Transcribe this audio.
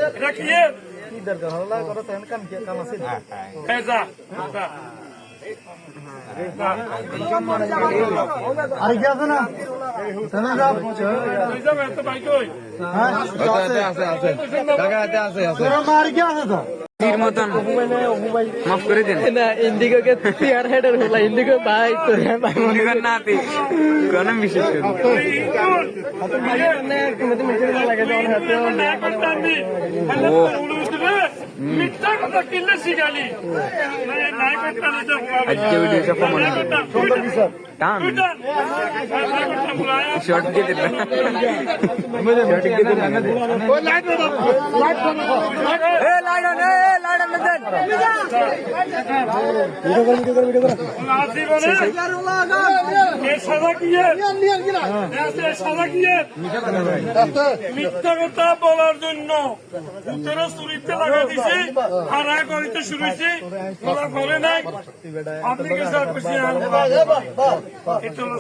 এটা কি দরকার হলো কথা তেন কাম আছে হ্যাঁ যা আর কি আছে না তেনা যা তুই যা এত বাইক কই হ্যাঁ আছে টাকা আছে তোরা মার কি আছে তো তীর মতন মাফ করে দেন না ইন্ডিগো के টিয়ার হেডার होला ইন্ডিগো ভাই তো ভাই মনে কর না আপনি কোন বিশেষ করে হাতে মাইরে না মতে মেরে লাগে যখন হাতে না করতানি মিথ্যা কথা কিল্লে শিখালি মানে নাই করতানি তো আজকে ভিডিও সব মনে টান শর্ট দিয়ে দে শর্ট দিয়ে দে ও লাইট এ লাইট অন মদন ভিডিও কর নাসি বলে ये सजा की है ऐसे सजा की है মিথ্যা কথা বলার জন্য উত্তর সুরিতে লাগা দিছি আর আয় করিতে শুরু হইছে বলা করে নাই আপনি কি স্যার খুশি হন এটা হলো